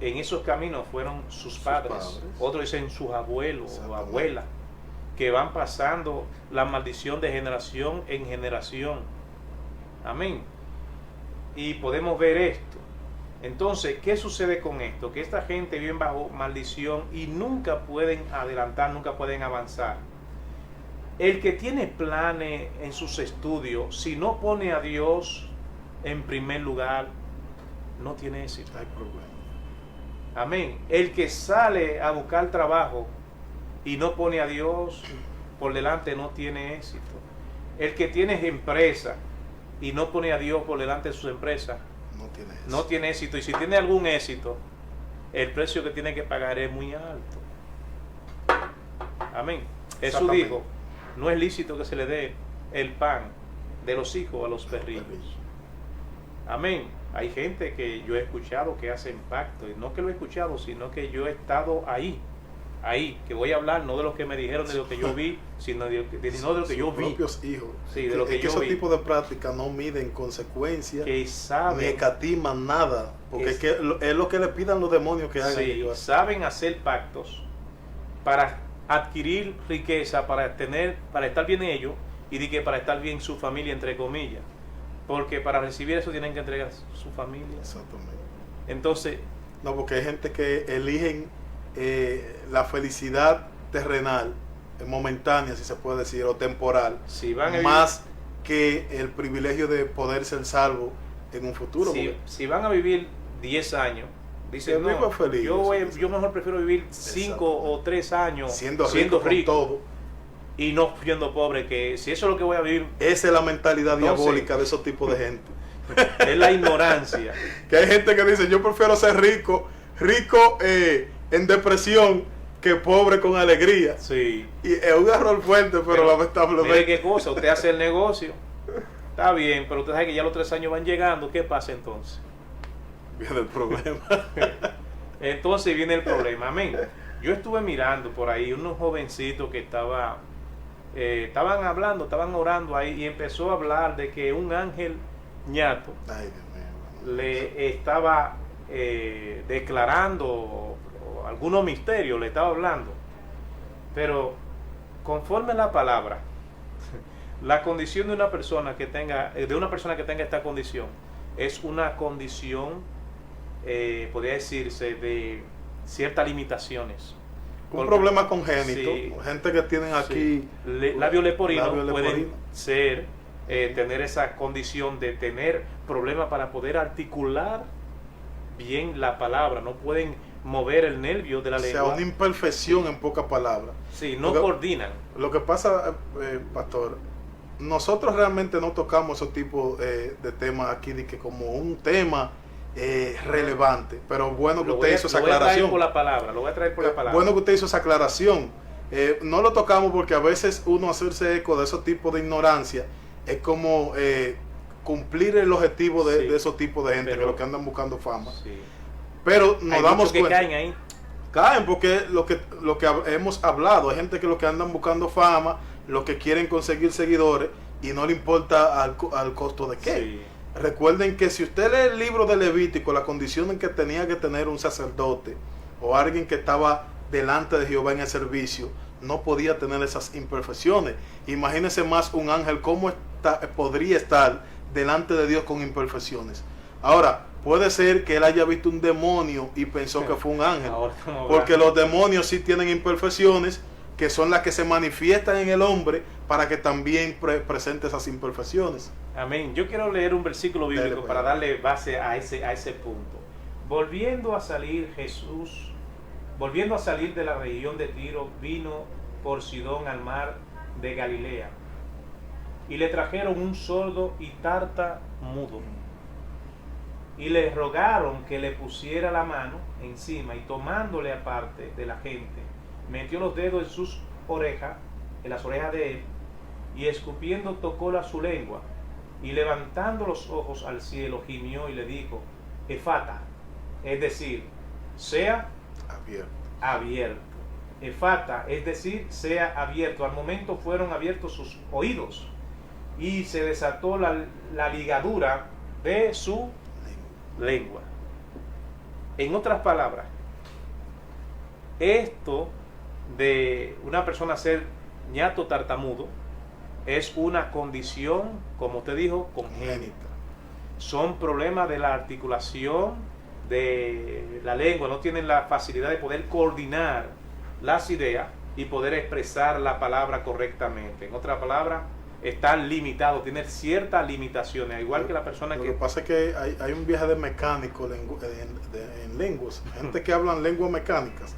en esos caminos fueron sus padres. Otros dicen sus abuelos o abuelas, que van pasando la maldición de generación en generación. Amén. Y podemos ver esto. Entonces, ¿qué sucede con esto? Que esta gente vive bajo maldición y nunca pueden adelantar, nunca pueden avanzar. El que tiene planes en sus estudios, si no pone a Dios en primer lugar, no tiene éxito. Hay problema. Amén. El que sale a buscar trabajo y no pone a Dios por delante no tiene éxito. El que tiene empresa y no pone a Dios por delante de sus empresas no tiene éxito. Y si tiene algún éxito, el precio que tiene que pagar es muy alto. Amén. Jesús dijo, no es lícito que se le dé el pan de los hijos a los perrillos. Amén. Hay gente que yo he escuchado que hacen pacto, y no que lo he escuchado, sino que yo he estado ahí, que voy a hablar no de lo que me dijeron, de lo que yo vi, sino de lo que yo vi. Propios hijos. Sí, de lo que yo esos vi. tipos de prácticas no miden consecuencias, que saben, ni escatiman nada, porque es lo que le pidan los demonios que hagan. Sí, saben hacer pactos para adquirir riqueza, para estar bien ellos, y de que para estar bien su familia, entre comillas. Porque para recibir eso tienen que entregar su familia. Exactamente. Entonces, no, porque hay gente que eligen la felicidad terrenal, momentánea, si se puede decir, o temporal, si van a más que el privilegio de poder ser salvo en un futuro. Si van a vivir 10 años, dicen, no, feliz, yo mejor prefiero vivir 5 o 3 años siendo rico con todo, y no siendo pobre, que si eso es lo que voy a vivir. Esa es la mentalidad diabólica de esos tipos de gente. Es la ignorancia. Que hay gente que dice, yo prefiero ser rico en depresión, que pobre con alegría. Sí. Y es un error fuerte, pero lamentablemente. Mire qué cosa, usted hace el negocio, está bien, pero usted sabe que ya los 3 años van llegando, ¿qué pasa entonces? Viene el problema. Entonces viene el problema, amén. Yo estuve mirando por ahí unos jovencitos que estaban orando ahí, y empezó a hablar de que un ángel ñato le estaba declarando algunos misterios, le estaba hablando. Pero conforme a la palabra, la condición de una persona que tenga esta condición es una condición, podría decirse, de ciertas limitaciones. Un problema congénito. Sí, gente que tienen aquí labio leporino pueden ser, tener esa condición de tener problemas para poder articular bien la palabra, no pueden mover el nervio de la lengua. O sea, una imperfección, en pocas palabras. Sí, no coordinan. Lo que pasa, pastor, nosotros realmente no tocamos ese tipo de temas aquí, de que como un tema relevante, pero bueno que usted hizo esa aclaración. Lo voy a traer por la palabra. Bueno que usted hizo esa aclaración. No lo tocamos porque a veces uno hacerse eco de esos tipos de ignorancia es como cumplir el objetivo de esos tipos de gente, que lo que andan buscando fama. Sí. Pero nos damos cuenta que caen ahí. Caen porque lo que hemos hablado, hay gente que lo que andan buscando fama, lo que quieren conseguir seguidores y no le importa al costo de qué. Sí. Recuerden que si usted lee el libro de Levítico, la condición en que tenía que tener un sacerdote o alguien que estaba delante de Jehová en el servicio, no podía tener esas imperfecciones. Imagínense más un ángel, cómo podría estar delante de Dios con imperfecciones. Ahora, puede ser que él haya visto un demonio y pensó que fue un ángel, porque los demonios sí tienen imperfecciones, que son las que se manifiestan en el hombre para que también presente esas imperfecciones. Amén. Yo quiero leer un versículo bíblico para darle base a ese punto. Volviendo a salir de la región de Tiro, vino por Sidón al mar de Galilea, y le trajeron un sordo y tartamudo, y le rogaron que le pusiera la mano encima, y tomándole aparte de la gente, metió los dedos en sus orejas, en las orejas de él, y escupiendo tocóla su lengua, y levantando los ojos al cielo, gimió y le dijo, Efata, es decir, sea abierto. Efata, es decir, sea abierto. Al momento fueron abiertos sus oídos y se desató la ligadura de su lengua. En otras palabras, esto de una persona ser ñato tartamudo es una condición, como usted dijo, congénita. Son problemas de la articulación de la lengua, no tienen la facilidad de poder coordinar las ideas y poder expresar la palabra correctamente. En otras palabras, están limitados, tienen ciertas limitaciones, igual que la persona que... Lo que pasa es que hay un viaje de mecánico en lenguas, gente que hablan lenguas mecánicas,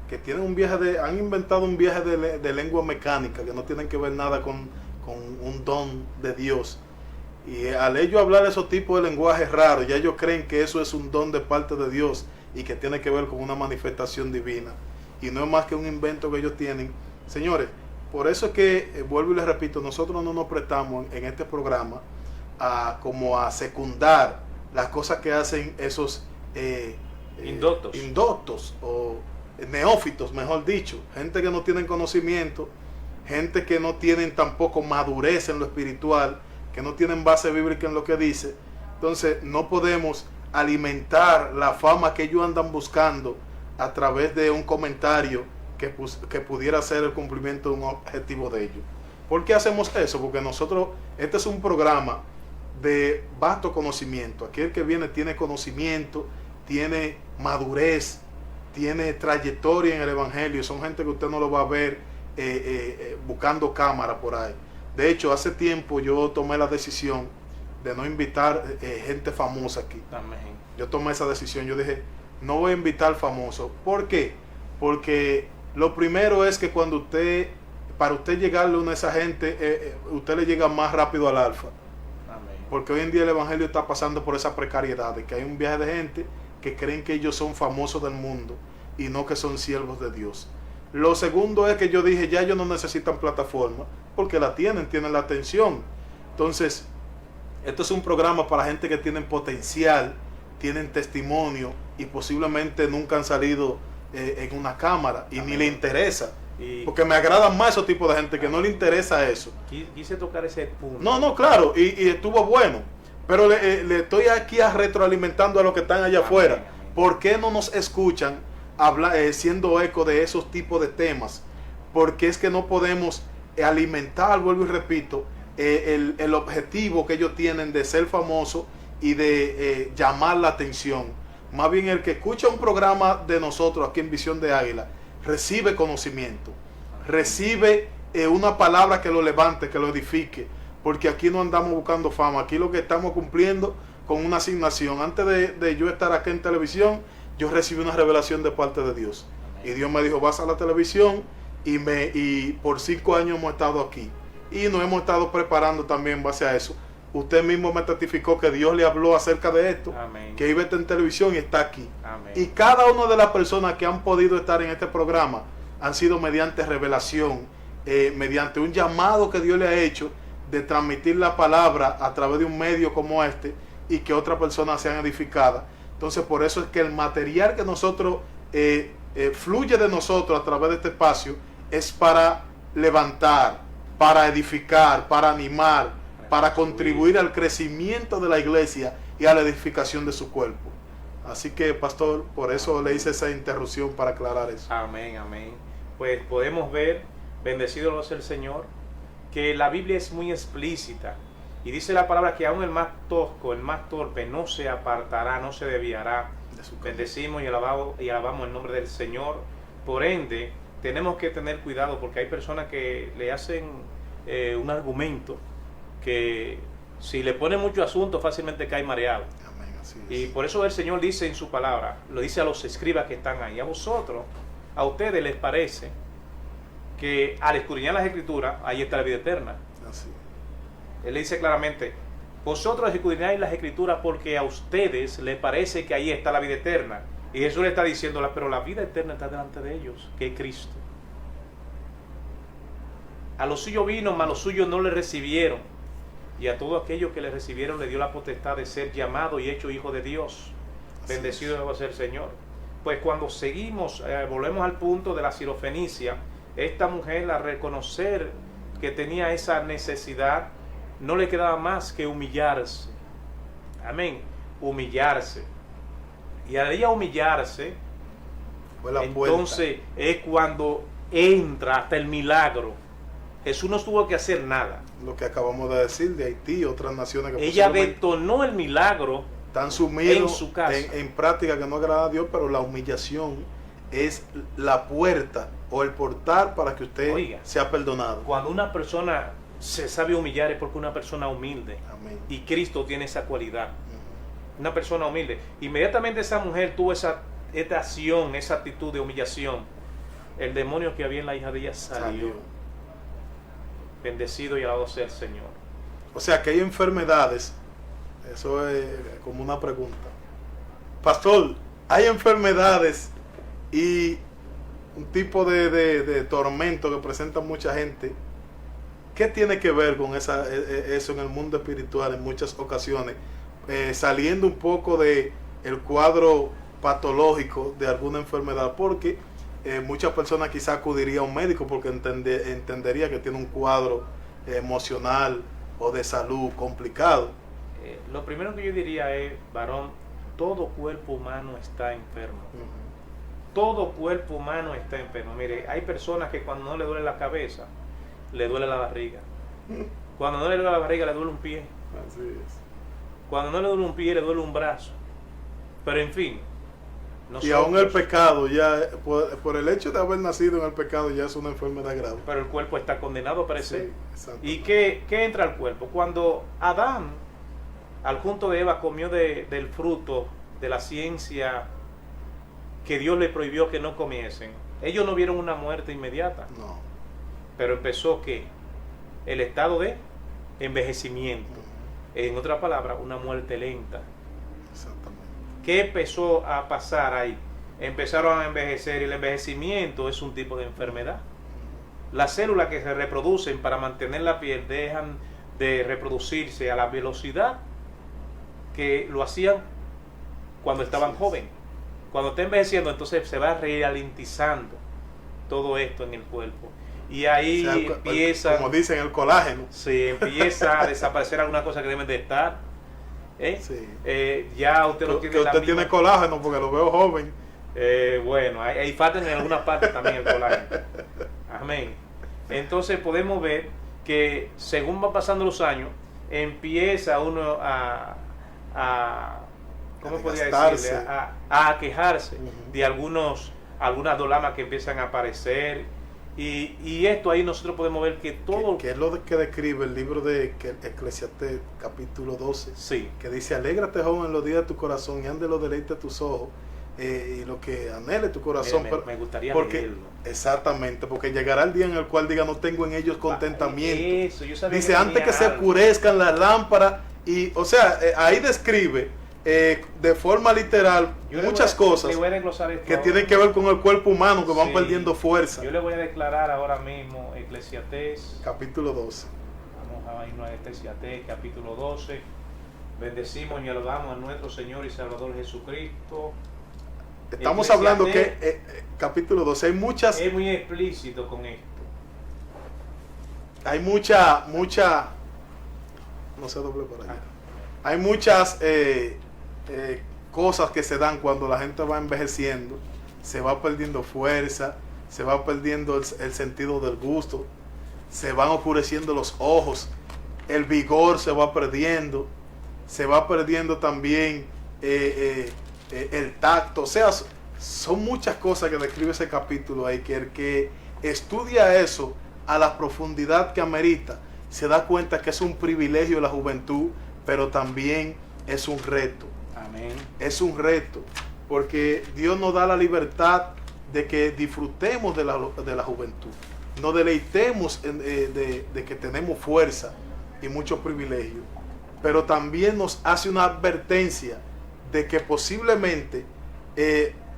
que tienen un viaje han inventado un viaje de lengua mecánica, que no tienen que ver nada con un don de Dios. Y al ellos hablar esos tipos de lenguajes raros, ya ellos creen que eso es un don de parte de Dios y que tiene que ver con una manifestación divina. Y no es más que un invento que ellos tienen. Señores, por eso es que, vuelvo y les repito, nosotros no nos prestamos en este programa como a secundar las cosas que hacen esos indoctos o neófitos, mejor dicho, gente que no tienen conocimiento, gente que no tienen tampoco madurez en lo espiritual, que no tienen base bíblica en lo que dice. Entonces no podemos alimentar la fama que ellos andan buscando a través de un comentario que pudiera ser el cumplimiento de un objetivo de ellos. ¿Por qué hacemos eso? Porque nosotros, este es un programa de vasto conocimiento. Aquel que viene tiene conocimiento, tiene madurez, tiene trayectoria en el Evangelio. Son gente que usted no lo va a ver buscando cámara por ahí. De hecho, hace tiempo yo tomé la decisión de no invitar gente famosa aquí. Amén. Yo tomé esa decisión. Yo dije, no voy a invitar famosos. ¿Por qué? Porque lo primero es que para usted llegarle a una de esa gente, usted le llega más rápido al alfa. Amén. Porque hoy en día el Evangelio está pasando por esa precariedad, de que hay un viaje de gente que creen que ellos son famosos del mundo y no que son siervos de Dios. Lo segundo es que yo dije, ya ellos no necesitan plataforma, porque tienen la atención. Entonces, esto es un programa para gente que tienen potencial, tienen testimonio y posiblemente nunca han salido en una cámara y ni le interesa. Porque me agradan más esos tipos de gente que no le interesa eso. Quise tocar ese punto. No, claro, y estuvo bueno. Pero le estoy aquí retroalimentando a los que están allá afuera. Amén. ¿Por qué no nos escuchan siendo eco de esos tipos de temas? Porque es que no podemos alimentar, vuelvo y repito, el objetivo que ellos tienen de ser famosos y de llamar la atención. Más bien el que escucha un programa de nosotros aquí en Visión de Águila recibe conocimiento, recibe una palabra que lo levante, que lo edifique, porque aquí no andamos buscando fama, aquí lo que estamos cumpliendo con una asignación. Antes de yo estar aquí en televisión, yo recibí una revelación de parte de Dios. Y Dios me dijo, vas a la televisión, y por 5 años hemos estado aquí. Y nos hemos estado preparando también en base a eso. Usted mismo me testificó que Dios le habló acerca de esto. Amén. Que iba a estar en televisión y está aquí. Amén. Y cada una de las personas que han podido estar en este programa han sido mediante revelación, mediante un llamado que Dios le ha hecho de transmitir la palabra a través de un medio como este y que otras personas sean edificadas. Entonces, por eso es que el material que nosotros fluye de nosotros a través de este espacio es para levantar, para edificar, para animar, para contribuir al crecimiento de la iglesia y a la edificación de su cuerpo. Así que, pastor, por eso le hice esa interrupción para aclarar eso. Amén, amén. Pues podemos ver, bendecido sea el Señor, que la Biblia es muy explícita y dice la palabra que aún el más tosco, el más torpe no se apartará, no se desviará. Bendecimos y alabamos el nombre del Señor. Por ende, tenemos que tener cuidado porque hay personas que le hacen un argumento que si le pone mucho asunto fácilmente cae mareado. Amén, así es. Y por eso el Señor dice en su palabra, lo dice a los escribas que están ahí, a ustedes les parece que al escudriñar las Escrituras ahí está la vida eterna. Así. Él le dice claramente, vosotros escudriñáis las Escrituras porque a ustedes les parece que ahí está la vida eterna. Y Jesús le está diciendo, pero la vida eterna está delante de ellos, que es Cristo. A los suyos vino, mas los suyos no le recibieron. Y a todos aquellos que le recibieron le dio la potestad de ser llamado y hecho hijo de Dios. Bendecido debe ser el Señor. Pues cuando seguimos, volvemos al punto de la sirofenicia, esta mujer al reconocer que tenía esa necesidad, no le quedaba más que humillarse. Amén. Humillarse. Y al ella humillarse, entonces es cuando entra hasta el milagro. Jesús no tuvo que hacer nada. Lo que acabamos de decir de Haití, otras naciones que ella detonó el milagro. Están sumidos en su casa. En práctica que no agrada a Dios, pero la humillación es la puerta o el portal para que usted sea perdonado. Cuando una persona se sabe humillar es porque una persona humilde. Amén. Y Cristo tiene esa cualidad. Una persona humilde. Inmediatamente esa mujer tuvo esta acción, esa actitud de humillación. El demonio que había en la hija de ella salió. Bendecido y alabado sea el Señor. O sea que hay enfermedades. Eso es como una pregunta. Pastor, hay enfermedades y un tipo de tormento que presenta mucha gente. ¿Qué tiene que ver con eso en el mundo espiritual en muchas ocasiones? Saliendo un poco de el cuadro patológico de alguna enfermedad, porque muchas personas quizás acudirían a un médico porque entendería que tiene un cuadro emocional o de salud complicado. Lo primero que yo diría es, varón, todo cuerpo humano está enfermo. Todo cuerpo humano está enfermo. Mire, hay personas que cuando no le duele la cabeza, le duele la barriga. Cuando no le duele la barriga, le duele un pie. Así es. Cuando no le duele un pie, le duele un brazo. Pero en fin. Y aún el pecado, ya por el hecho de haber nacido en el pecado, ya es una enfermedad grave. Pero el cuerpo está condenado a perecer. Sí, ¿Y qué entra al cuerpo? Cuando Adán, al junto de Eva, comió del fruto de la ciencia que Dios le prohibió que no comiesen, ellos no vieron una muerte inmediata. No. Pero empezó ¿qué? El estado de envejecimiento. En otra palabra, una muerte lenta. Exactamente. ¿Qué empezó a pasar ahí? Empezaron a envejecer y el envejecimiento es un tipo de enfermedad. Las células que se reproducen para mantener la piel dejan de reproducirse a la velocidad que lo hacían cuando estaban jóvenes. Cuando está envejeciendo, entonces se va ralentizando todo esto en el cuerpo. Y ahí empieza, como dicen, el colágeno. Sí, empieza a desaparecer algunas cosas que deben de estar. Sí. Ya usted no tiene que usted tiene colágeno porque lo veo joven. Bueno, ahí faltan en algunas partes también el colágeno. Amén. Entonces podemos ver que según van pasando los años, empieza uno ¿cómo podría decirle? A quejarse de algunas dolamas que empiezan a aparecer. Y esto ahí nosotros podemos ver que todo... Que es lo que describe el libro de Eclesiastés, capítulo 12. Sí. Que dice, alégrate, joven, en los días de tu corazón y ande los deleites de tus ojos y lo que anhele tu corazón. Mira, me gustaría leerlo. Exactamente, porque llegará el día en el cual diga, no tengo en ellos contentamiento. Eso, yo sabía dice, que antes que se oscurezcan las lámparas. Y, o sea, ahí describe de forma literal muchas cosas que tienen que ver con el cuerpo humano, que van perdiendo fuerza. Yo le voy a declarar ahora mismo Eclesiastés capítulo 12. Vamos a irnos a Eclesiastés capítulo 12. Bendecimos y alabamos a nuestro Señor y Salvador Jesucristo. Estamos hablando que capítulo 12 hay muchas... Es muy explícito con esto. Hay mucha no se doble por allá. Hay muchas cosas que se dan cuando la gente va envejeciendo. Se va perdiendo fuerza, se va perdiendo el sentido del gusto, se van oscureciendo los ojos, el vigor se va perdiendo también el tacto. O sea, son muchas cosas que describe ese capítulo ahí, que el que estudia eso a la profundidad que amerita, se da cuenta que es un privilegio la juventud, pero también es un reto. Amén. Es un reto, porque Dios nos da la libertad de que disfrutemos de la juventud, nos deleitemos de que tenemos fuerza y muchos privilegios, pero también nos hace una advertencia de que posiblemente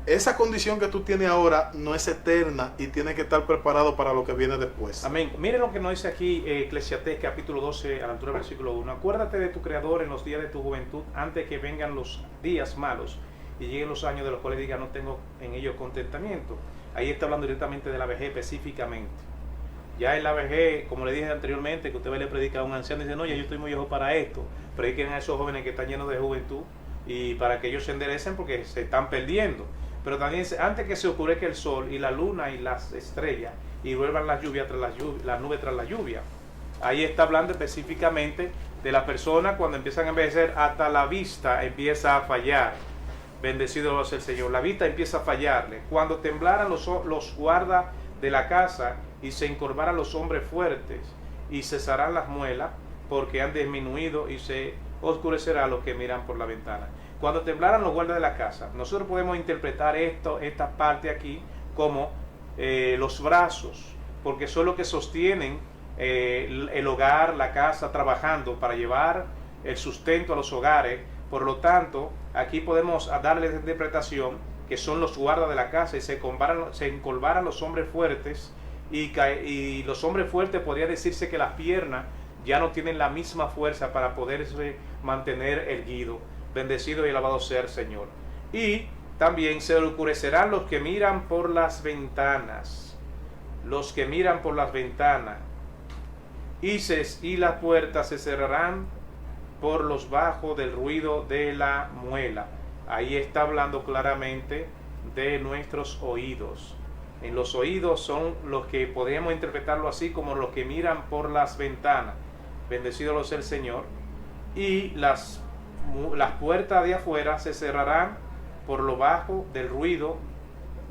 esa condición que tú tienes ahora no es eterna y tienes que estar preparado para lo que viene después. Amén. Miren lo que nos dice aquí Eclesiastés capítulo 12 a la altura del versículo 1. Acuérdate de tu Creador en los días de tu juventud, antes que vengan los días malos y lleguen los años de los cuales diga no tengo en ellos contentamiento. Ahí está hablando directamente de la vejez específicamente. Ya en la vejez, como le dije anteriormente, que usted le predica a un anciano y dice, no, ya yo estoy muy viejo para esto. Prediquen a esos jóvenes que están llenos de juventud y para que ellos se enderecen porque se están perdiendo. Pero también dice, antes que se oscurezca el sol y la luna y las estrellas y vuelvan las lluvias tras las nubes tras la lluvia. Ahí está hablando específicamente de la persona cuando empiezan a envejecer, hasta la vista empieza a fallar. Bendecido es el Señor. La vista empieza a fallarle. Cuando temblaran los guardas de la casa y se encorvaran los hombres fuertes y cesarán las muelas porque han disminuido y se oscurecerá los que miran por la ventana. Cuando temblaran los guardas de la casa, nosotros podemos interpretar esta parte aquí como los brazos, porque son los que sostienen el hogar, la casa, trabajando para llevar el sustento a los hogares. Por lo tanto, aquí podemos darle esta interpretación que son los guardas de la casa y se encolvaran los hombres fuertes y los hombres fuertes podría decirse que las piernas ya no tienen la misma fuerza para poderse mantener erguido. Bendecido y alabado sea el Señor. Y también se oscurecerán los que miran por las ventanas. Los que miran por las ventanas. Y las puertas se cerrarán por los bajos del ruido de la muela. Ahí está hablando claramente de nuestros oídos. En los oídos son los que podemos interpretarlo así como los que miran por las ventanas. Bendecido sea el Señor. Y las puertas de afuera se cerrarán por lo bajo del ruido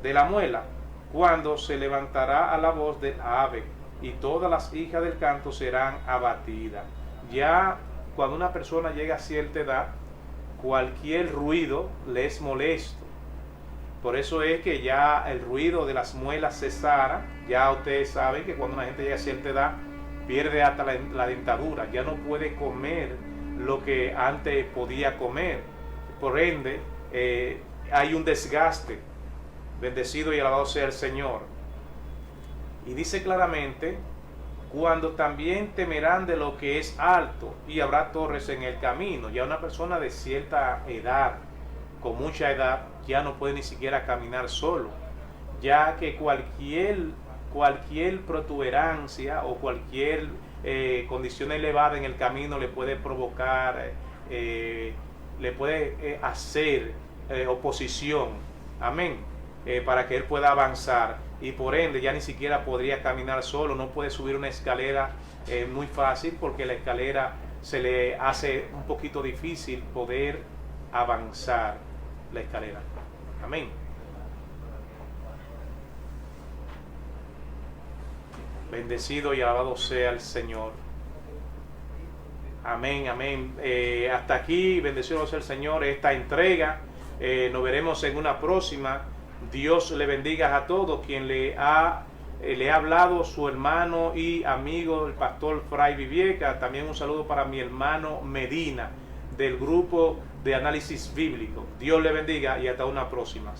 de la muela, cuando se levantará a la voz del ave, y todas las hijas del canto serán abatidas. Ya cuando una persona llega a cierta edad, cualquier ruido le es molesto. Por eso es que ya el ruido de las muelas cesara. Ya ustedes saben que cuando una gente llega a cierta edad, pierde hasta la dentadura, ya no puede comer lo que antes podía comer. Por ende, hay un desgaste. Bendecido y alabado sea el Señor. Y dice claramente, cuando también temerán de lo que es alto y habrá torres en el camino. Ya una persona de cierta edad, con mucha edad, ya no puede ni siquiera caminar solo, ya que cualquier protuberancia o cualquier condición elevada en el camino le puede provocar, le puede hacer oposición, amén, para que él pueda avanzar, y por ende ya ni siquiera podría caminar solo, no puede subir una escalera muy fácil, porque la escalera se le hace un poquito difícil poder avanzar la escalera, amén. Bendecido y alabado sea el Señor. Amén, amén. Hasta aquí, bendecido sea el Señor, esta entrega. Nos veremos en una próxima. Dios le bendiga a todos. Quien le ha hablado su hermano y amigo, el pastor Fray Vivieca. También un saludo para mi hermano Medina, del grupo de análisis bíblico. Dios le bendiga y hasta una próxima.